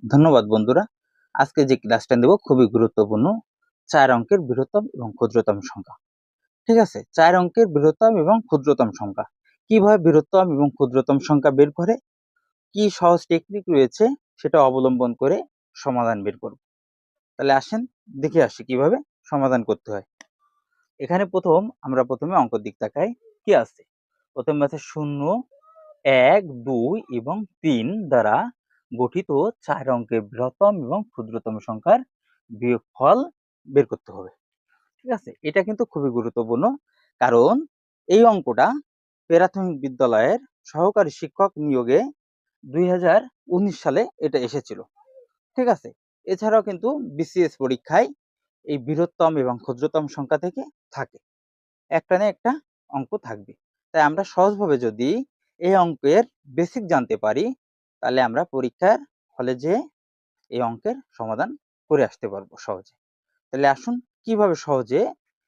ধন্যবাদ বন্ধুরা। আজকে যে ক্লাসটা নেব খুবই গুরুত্বপূর্ণ। ৪ অঙ্কের বৃহত্তম এবং ক্ষুদ্রতম সংখ্যা। ঠিক আছে? ৪ অঙ্কের বৃহত্তম এবং ক্ষুদ্রতম সংখ্যা। কিভাবে বৃহত্তম এবং ক্ষুদ্রতম সংখ্যা বের করে, কি সহজ টেকনিক রয়েছে সেটা অবলম্বন করে সমাধান বের করব। তাহলে আসেন দেখে আসি কিভাবে সমাধান করতে হয়। এখানে আমরা প্রথমে অঙ্কের দিক তাকাই। কি আছে? প্রথমে আছে ০, ১, ২ এবং ৩ দ্বারা গঠিত ৪ অঙ্কের বৃহত্তম এবং ক্ষুদ্রতম সংখ্যার বিয়োগফল বের করতে হবে। ঠিক আছে? এটা কিন্তু খুবই গুরুত্বপূর্ণ। কারণ এই অঙ্কটা প্রাথমিক বিদ্যালয়ের সহকারী শিক্ষক নিয়োগে ২০১৯ সালে এটা এসেছিল। ঠিক আছে? এছাড়াও কিন্তু বিসিএস পরীক্ষায় এই বৃহত্তম এবং ক্ষুদ্রতম সংখ্যা থেকে থাকে। একটা না একটা অঙ্ক থাকবে। তাই আমরা সহজভাবে যদি এই অঙ্কের বেসিক জানতে পারি, তাহলে আমরা পরীক্ষার হলে যেয়ে এই অঙ্কের সমাধান করে আসতে পারবো সহজে। তাহলে আসুন কিভাবে সহজে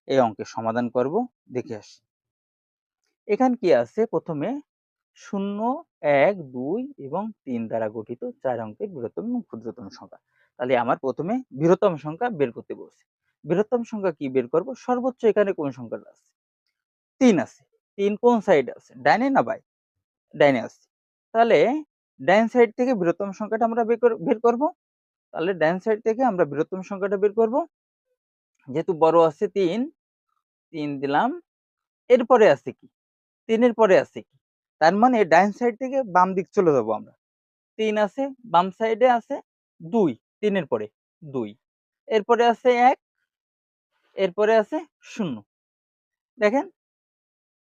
এই অঙ্কের সমাধান করব দেখে আসি। এখানে কি আছে? প্রথমে ০, ১, ২ এবং ৩ দ্বারা গঠিত ৪ অঙ্কের বৃহত্তম এবং ক্ষুদ্রতম সংখ্যা। তাহলে আমার প্রথমে বৃহত্তম সংখ্যা বের করতে বলছে। বৃহত্তম সংখ্যা কি বের করব? সর্বোচ্চ এখানে কোন সংখ্যাটা আছে? ৩ আছে। ৩ কোন সাইডে আছে? ডাইনে না বাঁয়ে? ডাইনে আছে। তাহলে ডাইন সাইড থেকে বৃহত্তম সংখ্যাটা আমরা বের করব। তাহলে ডাইন সাইড থেকে আমরা বৃহত্তম সংখ্যাটা বের করব। যেহেতু বড় আছে ৩, ৩ দিলাম। এরপরে আছে কি? ৩ এর পরে আছে কি? তার মানে ডাইন সাইড থেকে বাম দিক চলে যাব আমরা। ৩ আছে, বাম সাইডে আছে ২, ৩ এর পরে ২। এরপরে আছে ১, এরপরে আছে ০। দেখেন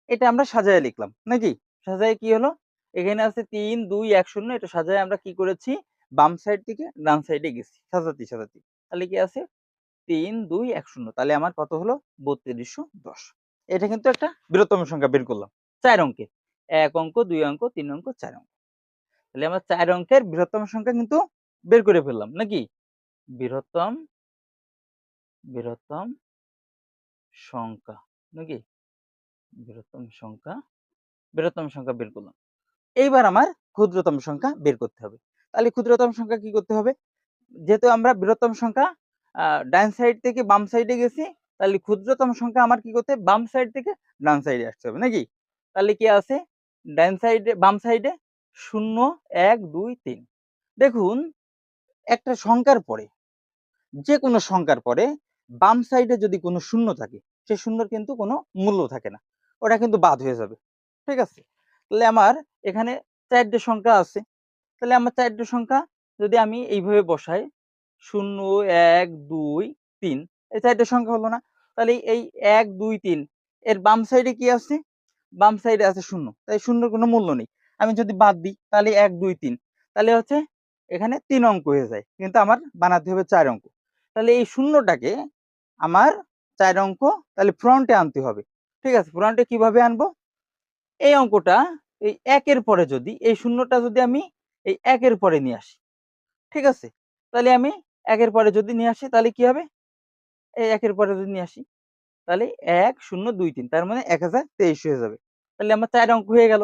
এটা আমরা সাজায় লিখলাম নাকি? সাজায় কি হলো? এখানে আছে ৩, ২, ১, ০ এটা সাজায় আমরা কি করেছি? বাম সাইড থেকে ডান সাইডে গেছি সাজাতে। তাহলে কি আছে? ৩, ২, ১, ০ তাহলে আমার কত হলো? ৩২১০। এটা কিন্তু একটা বৃহত্তম সংখ্যা বের করলাম। ৪ অঙ্কের। ১ অঙ্ক, ২ অঙ্ক, ৩ অঙ্ক, ৪ অঙ্ক। তাহলে আমরা ৪ অঙ্কের বৃহত্তম সংখ্যা কিন্তু বের করে ফেললাম নাকি? বৃহত্তম বৃহত্তম সংখ্যা নাকি? বৃহত্তম সংখ্যা বৃহত্তম সংখ্যা বের করলাম। এইবার আমার ক্ষুদ্রতম সংখ্যা বের করতে হবে। তাহলে ক্ষুদ্রতম সংখ্যা কি করতে হবে? যেহেতু আমরা বৃহত্তম সংখ্যা ডান সাইড থেকে বাম সাইডে গেছি, তাহলে ক্ষুদ্রতম সংখ্যা আমার কি করতে হবে? বাম সাইড থেকে ডান সাইডে আসতে হবে নাকি? তাহলে কি আছে? ডান সাইডে বাম সাইডে ০, ১, ২, ৩। দেখুন একটা সংখ্যার পরে, যেকোনো সংখ্যার পরে বাম সাইডে যদি কোনো শূন্য থাকে, সে শূন্যর কিন্তু কোনো মূল্য থাকে না। ওটা কিন্তু বাদ হয়ে যাবে। ঠিক আছে? তাহলে আমার এখানে ৪ টে সংখ্যা আছে। তাহলে আমার ৪ টে সংখ্যা যদি আমি এইভাবে বসাই ০, ১, ২, ৩ এই ৪ টে সংখ্যা হলো না? তাহলে এই ১, ২, ৩ এর বাম সাইডে কি আছে? বাম সাইডে আছে ০। তাই শূন্যর কোনো মূল্য নেই। আমি যদি বাদ দিই তাহলে ১, ২, ৩ তাহলে হচ্ছে এখানে ৩ অঙ্ক হয়ে যায়। কিন্তু আমার বানাতে হবে ৪ অঙ্ক। তাহলে এই শূন্যটাকে আমার ৪ অঙ্ক তাহলে ফ্রন্টে আনতে হবে। ঠিক আছে? ফ্রন্টে কিভাবে আনবো? এই অঙ্কটা এই ১ এর পরে যদি এই শূন্যটা যদি আমি এই ১ এর পরে নিয়ে আসি, ঠিক আছে? তাহলে আমি ১ এর পরে যদি নিয়ে আসি তাহলে কি হবে? এই ১ এর পরে যদি নিয়ে আসি তাহলে ১, ০, ২, ৩ তার মানে ১০২৩ হয়ে যাবে। তাহলে আমার ৪ অঙ্ক হয়ে গেল।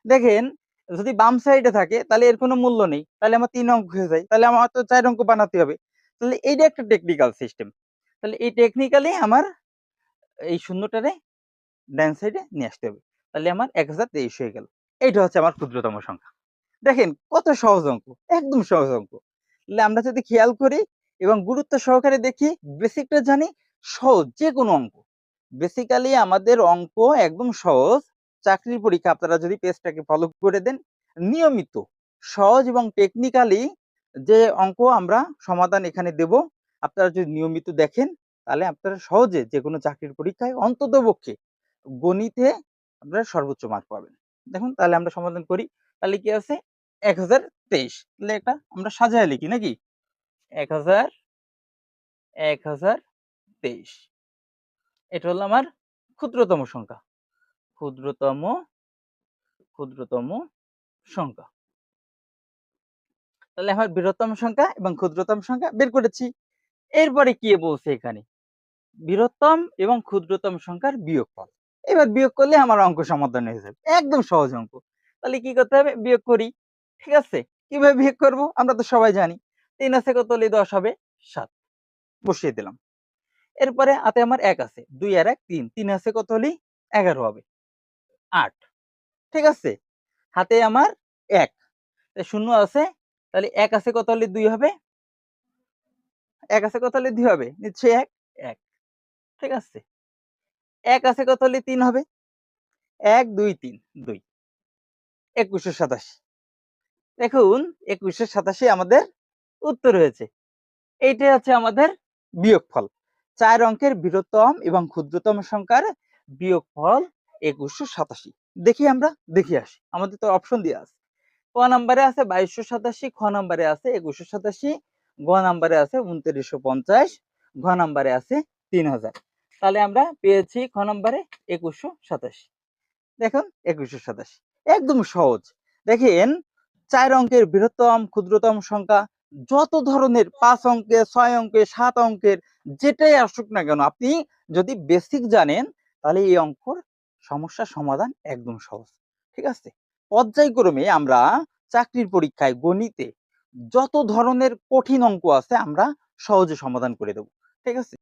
দেখেন যদি বাম সাইডে থাকে তাহলে এর কোনো মূল্য নেই। তাহলে আমার ৩ অঙ্ক হয়ে যায়। তাহলে আমার তো ৪ অঙ্ক বানাতে হবে। তাহলে এইটা একটা টেকনিক্যাল সিস্টেম। তাহলে এই টেকনিক্যালি আমার এই শূন্যটারে ডান সাইডে নিয়ে আসতে হবে। তাহলে আমার ১০২৩ হয়ে গেল। এইটা হচ্ছে আমার ক্ষুদ্রতম সংখ্যা। দেখেন কত সহজ অঙ্ক, একদম সহজ অঙ্ক। তাহলে আমরা যদি খেয়াল করি এবং গুরুত্ব সহকারে দেখি, বেসিকটা জানি, সহজ যেকোনো অঙ্ক। বেসিক্যালি আমাদের অঙ্ক একদম সহজ। চাকরির পরীক্ষা আপনারা যদি পেজটাকে ফলো করে দেন, নিয়মিত সহজ এবং টেকনিক্যালি যে অঙ্ক আমরা সমাধান এখানে দেব, আপনারা যদি নিয়মিত দেখেন, তাহলে আপনারা সহজে যেকোনো চাকরির পরীক্ষায় অন্ততপক্ষে গণিতে আপনারা সর্বোচ্চ মার্ক পাবেন। দেখুন তাহলে আমরা সমাধান করি। তাহলে কি আছে? ১০২৩ তাহলে এটা আমরা সাজায় লিখি নাকি? ১০০০ ১০২৩ এটা হলো আমার ক্ষুদ্রতম সংখ্যা। ক্ষুদ্রতম ক্ষুদ্রতম সংখ্যা। তাহলে আমার বৃহত্তম সংখ্যা এবং ক্ষুদ্রতম সংখ্যা বের করেছি। এরপরে কি বলছে এখানে? বৃহত্তম এবং ক্ষুদ্রতম সংখ্যার বিয়োগফল। এবার বিয়োগ করলে আমার অঙ্ক সমাধান হয়ে যাবে। একদম সহজ অঙ্ক। তাহলে কি করতে হবে? বিয়োগ করি। ঠিক আছে? কিভাবে বিয়োগ করব? আমরা তো সবাই জানি। 3 আছে কত হলে 10 হবে? 7 বসিয়ে দিলাম। এরপরে হাতে আমার 1 আছে। 2 আর 1 3, 3 আছে কত হলে 11 হবে? 8 ঠিক আছে? হাতে আমার 1 শূন্য আছে, তাহলে 1 আছে কত হলে 2 হবে? 1 আছে কত হলে 2 হবে? নিশ্চয়ই 1, 1 ঠিক আছে? 1 আছে কত হলে 3 হবে? 1 2 3 2 2187 দেখুন 2187 আমাদের উত্তর হয়েছে। এইটাই হচ্ছে আমাদের বিয়োগফল। ৪ অঙ্কের বৃহত্তম এবং ক্ষুদ্রতম সংখ্যার বিয়োগফল ২১৮৭। দেখি আমরা দেখে আসি। আমাদের তো অপশন দেয়া আছে। ক নাম্বারে আছে ২২৮৭, খ নাম্বারে আছে ২১৮৭, গ নাম্বারে আছে ২৯৫০, ঘ নাম্বারে আছে ৩০০০। তাহলে আমরা পেয়েছি খ নাম্বারে ২১৮৭। দেখুন ২১৮৭ একদম সহজ। দেখেন ৪ অঙ্কের বৃহত্তম ক্ষুদ্রতম সংখ্যা যত ধরনের ৫ অঙ্কের, ৬ অঙ্কের, ৭ অঙ্কের যেটাই আসুক না কেন আপনি যদি বেসিক জানেন তাহলে এই অঙ্কর সমস্যার সমাধান একদম সহজ। ঠিক আছে? পর্যায়ক্রমে আমরা চাকরির পরীক্ষায় গণিতে যত ধরনের কঠিন অঙ্ক আছে আমরা সহজে সমাধান করে দেব। ঠিক আছে?